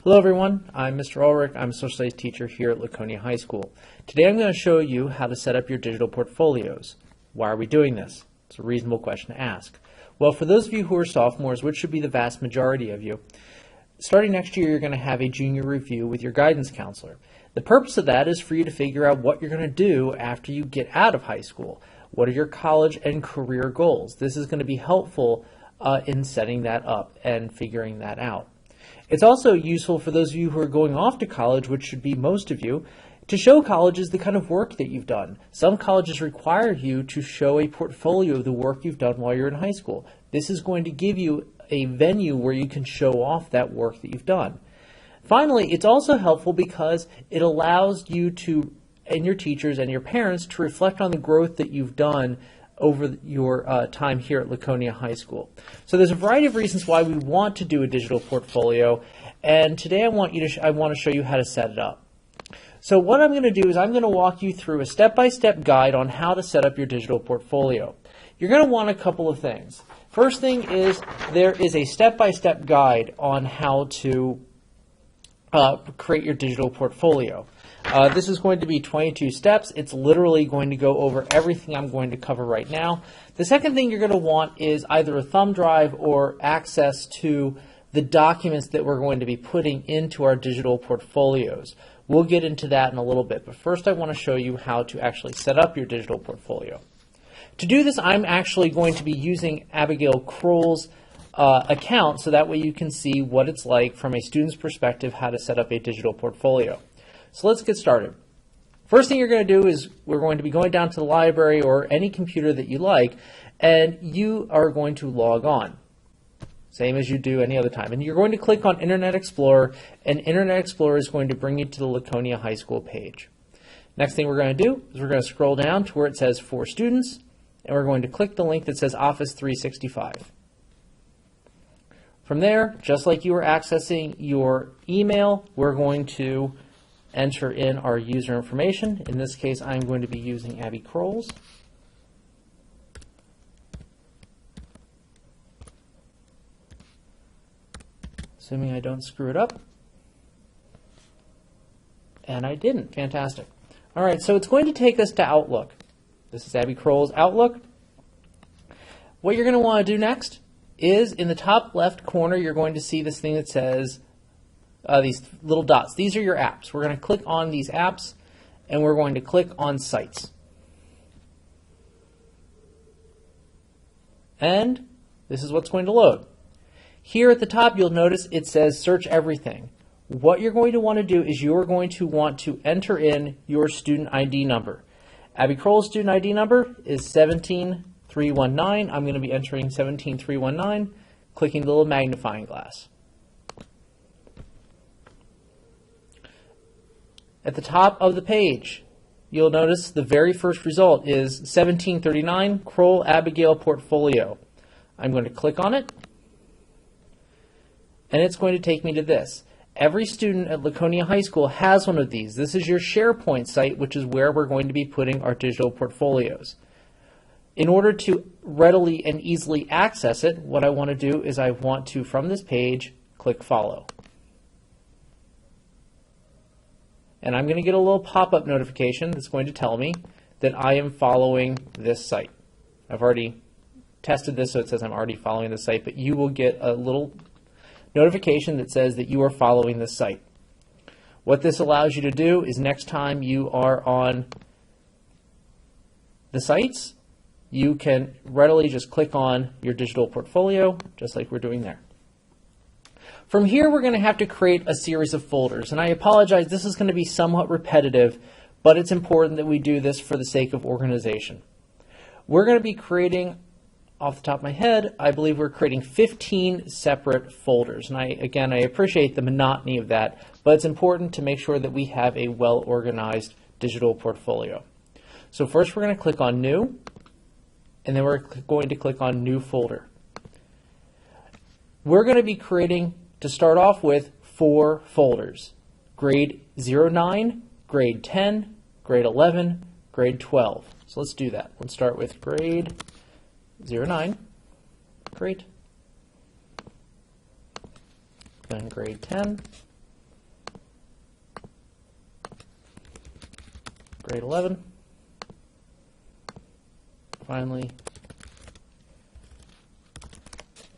Hello everyone, I'm Mr. Ulrich. I'm a social studies teacher here at Laconia High School. Today I'm going to show you how to set up your digital portfolios. Why are we doing this? It's a reasonable question to ask. Well, for those of you who are sophomores, which should be the vast majority of you, starting next year you're going to have a junior review with your guidance counselor. The purpose of that is for you to figure out what you're going to do after you get out of high school. What are your college and career goals? This is going to be helpful in setting that up and figuring that out. It's also useful for those of you who are going off to college, which should be most of you, to show colleges the kind of work that you've done. Some colleges require you to show a portfolio of the work you've done while you're in high school. This is going to give you a venue where you can show off that work that you've done. Finally, it's also helpful because it allows you to, and your teachers and your parents, to reflect on the growth that you've done over your time here at Laconia High School. So there's a variety of reasons why we want to do a digital portfolio, and today I want to show you how to set it up. So what I'm going to do is I'm going to walk you through a step-by-step guide on how to set up your digital portfolio. You're going to want a couple of things. First thing is there is a step-by-step guide on how to create your digital portfolio. This is going to be 22 steps. It's literally going to go over everything I'm going to cover right now. The second thing you're going to want is either a thumb drive or access to the documents that we're going to be putting into our digital portfolios. We'll get into that in a little bit, but first I want to show you how to actually set up your digital portfolio. To do this, I'm actually going to be using Abigail Kroll's account, so that way you can see what it's like from a student's perspective how to set up a digital portfolio. So let's get started. First thing you're going to do is we're going to be going down to the library or any computer that you like, and you are going to log on, same as you do any other time. And you're going to click on Internet Explorer, and Internet Explorer is going to bring you to the Laconia High School page. Next thing we're going to do is we're going to scroll down to where it says For Students, and we're going to click the link that says Office 365. From there, just like you were accessing your email, we're going to enter in our user information. In this case, I'm going to be using Abby Kroll's. Assuming I don't screw it up. And I didn't. Fantastic. All right, so it's going to take us to Outlook. This is Abby Kroll's Outlook. What you're going to want to do next is in the top left corner, you're going to see this thing that says these little dots. These are your apps. We're going to click on these apps, and we're going to click on Sites. And this is what's going to load. Here at the top, you'll notice it says Search Everything. What you're going to want to do is you're going to want to enter in your student ID number. Abby Kroll's student ID number is 17319. I'm going to be entering 17319, clicking the little magnifying glass. At the top of the page, you'll notice the very first result is 1739 Kroll Abigail Portfolio. I'm going to click on it, and it's going to take me to this. Every student at Laconia High School has one of these. This is your SharePoint site, which is where we're going to be putting our digital portfolios. In order to readily and easily access it, what I want to do is I want to, from this page, click Follow. And I'm going to get a little pop-up notification that's going to tell me that I am following this site. I've already tested this, so it says I'm already following the site, but you will get a little notification that says that you are following this site. What this allows you to do is next time you are on the sites, you can readily just click on your digital portfolio, just like we're doing there. From here, we're going to have to create a series of folders, and I apologize, this is going to be somewhat repetitive, but it's important that we do this for the sake of organization. We're going to be creating, off the top of my head, I believe we're creating 15 separate folders, and I appreciate the monotony of that, but it's important to make sure that we have a well-organized digital portfolio. So first we're going to click on New, and then we're going to click on New Folder. We're going to be creating, to start off with, 4 folders: grade 09, grade 10, grade 11, grade 12. So let's do that. Let's start with grade 09, great, then grade 10, grade 11. Finally,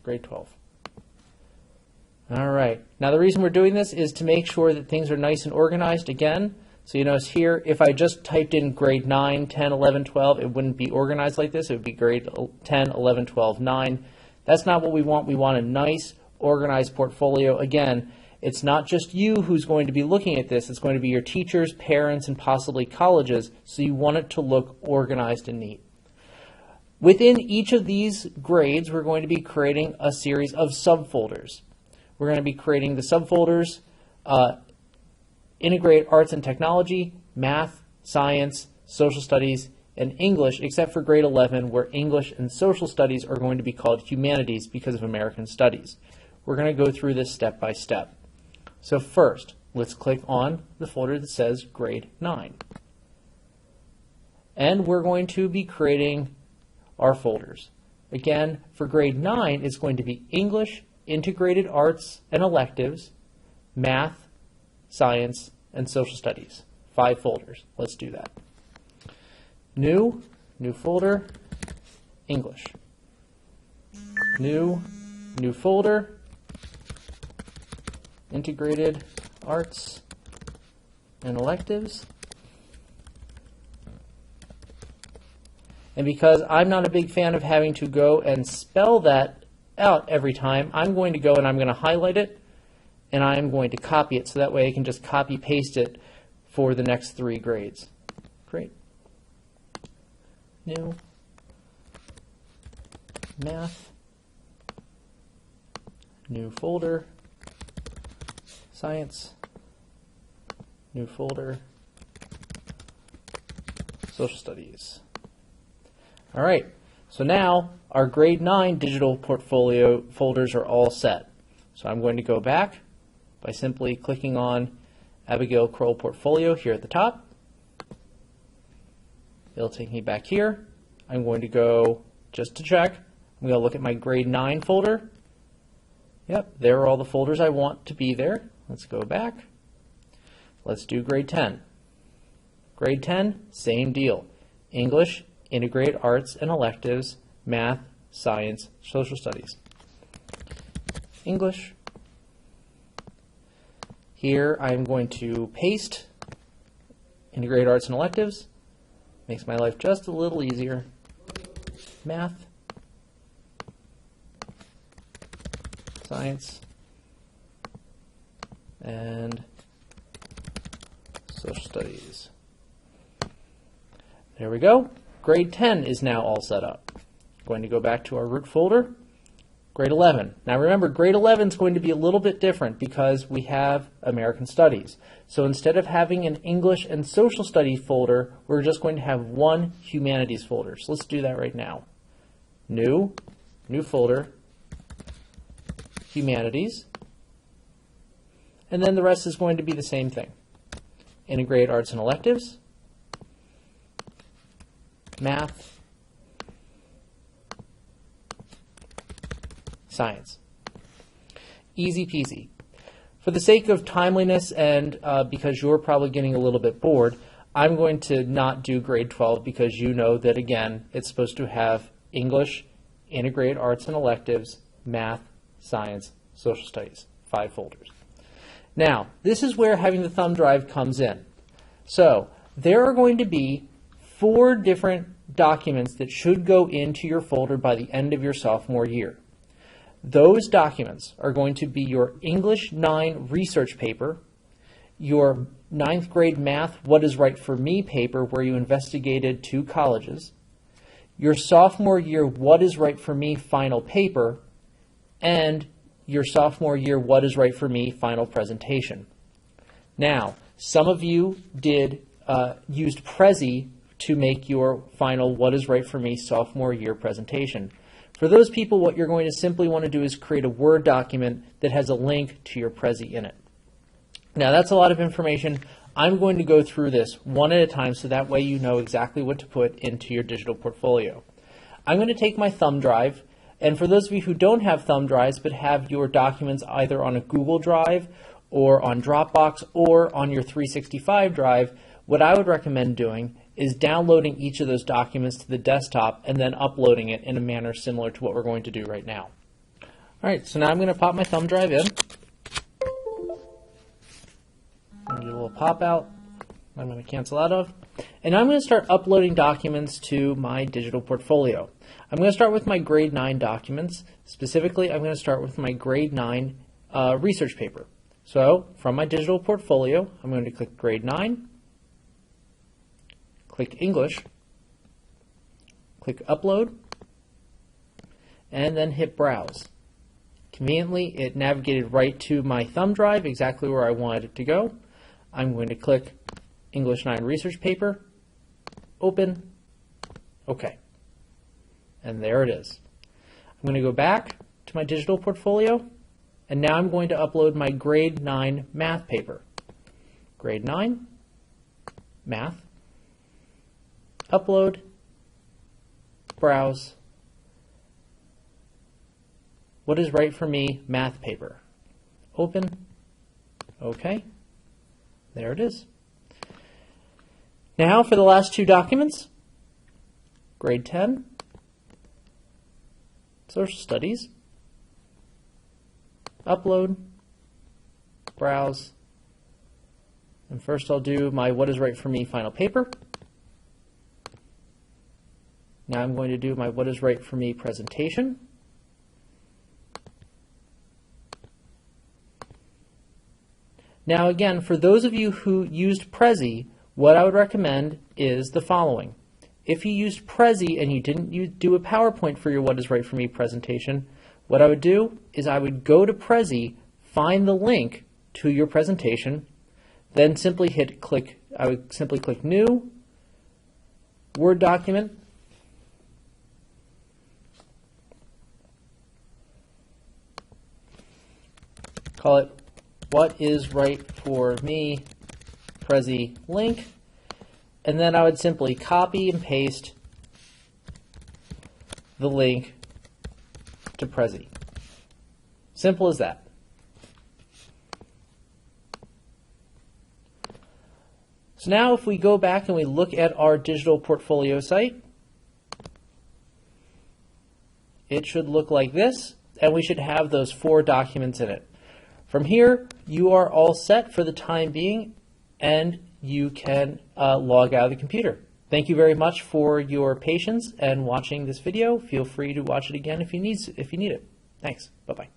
grade 12. All right. Now the reason we're doing this is to make sure that things are nice and organized again. So you notice here, if I just typed in grade 9, 10, 11, 12, it wouldn't be organized like this. It would be grade 10, 11, 12, 9. That's not what we want. We want a nice, organized portfolio. Again, it's not just you who's going to be looking at this. It's going to be your teachers, parents, and possibly colleges. So you want it to look organized and neat. Within each of these grades, we're going to be creating a series of subfolders. We're going to be creating the subfolders Integrate Arts and Technology, Math, Science, Social Studies, and English, except for grade 11, where English and Social Studies are going to be called Humanities because of American Studies. We're going to go through this step by step. So first, let's click on the folder that says grade 9. And we're going to be creating our folders. Again, for grade 9, it's going to be English, Integrated Arts and Electives, Math, Science, and Social Studies. 5 folders. Let's do that. New folder, English. New folder, Integrated Arts and Electives. And because I'm not a big fan of having to go and spell that out every time, I'm going to go and I'm going to highlight it and I'm going to copy it so that way I can just copy paste it for the next 3 grades. Great. New. Math. New folder. Science. New folder. Social Studies. All right. So now our grade 9 digital portfolio folders are all set. So I'm going to go back by simply clicking on Abigail Kroll Portfolio here at the top. It'll take me back here. I'm going to go, just to check, I'm going to look at my grade 9 folder. Yep, there are all the folders I want to be there. Let's go back. Let's do grade 10. Grade 10, same deal. English, Integrated Arts and Electives, Math, Science, Social Studies. English. Here I'm going to paste Integrated Arts and Electives. Makes my life just a little easier. Math, Science, and Social Studies. There we go. Grade 10 is now all set up. Going to go back to our root folder. Grade 11. Now remember, grade 11 is going to be a little bit different because we have American Studies. So instead of having an English and Social Studies folder, we're just going to have one Humanities folder. So let's do that right now. New folder, Humanities. And then the rest is going to be the same thing. Integrated Arts and Electives, Math, Science. Easy peasy. For the sake of timeliness and because you're probably getting a little bit bored, I'm going to not do grade 12 because you know that, again, it's supposed to have English, Integrated Arts and Electives, Math, Science, Social Studies. 5 folders. Now, this is where having the thumb drive comes in. So, there are going to be 4 different documents that should go into your folder by the end of your sophomore year. Those documents are going to be your English 9 research paper, your 9th grade math What is Right for Me paper where you investigated 2 colleges, your sophomore year What is Right for Me final paper, and your sophomore year What is Right for Me final presentation. Now, some of you used Prezi to make your final What is Right for Me sophomore year presentation. For those people, what you're going to simply want to do is create a Word document that has a link to your Prezi in it. Now, that's a lot of information. I'm going to go through this one at a time so that way you know exactly what to put into your digital portfolio. I'm going to take my thumb drive, and for those of you who don't have thumb drives but have your documents either on a Google Drive or on Dropbox or on your 365 drive, what I would recommend doing is downloading each of those documents to the desktop and then uploading it in a manner similar to what we're going to do right now. All right, so now I'm going to pop my thumb drive in. I'm going to do a little pop out. I'm going to cancel out of. And I'm going to start uploading documents to my digital portfolio. I'm going to start with my grade 9 documents. Specifically, I'm going to start with my grade 9 research paper. So from my digital portfolio, I'm going to click grade 9, click English, click upload, and then hit browse. Conveniently, it navigated right to my thumb drive, exactly where I wanted it to go. I'm going to click English 9 research paper, open, OK. And there it is. I'm going to go back to my digital portfolio, and now I'm going to upload my grade 9 math paper. Grade 9, math, upload, browse, what is right for me, math paper. Open, OK. There it is. Now for the last two documents, grade 10, social studies, upload, browse, and first I'll do my what is right for me final paper. Now I'm going to do my what is right for me presentation. Now again, for those of you who used Prezi, what I would recommend is the following. If you used Prezi and you didn't do a PowerPoint for your what is right for me presentation, what I would do is I would go to Prezi, find the link to your presentation, then simply I would simply click New, Word document, call it what is right for me Prezi link, and then I would simply copy and paste the link to Prezi. Simple as that. So now if we go back and we look at our digital portfolio site, it should look like this, and we should have those 4 documents in it. From here, you are all set for the time being, and you can log out of the computer. Thank you very much for your patience and watching this video. Feel free to watch it again if you need it. Thanks. Bye-bye.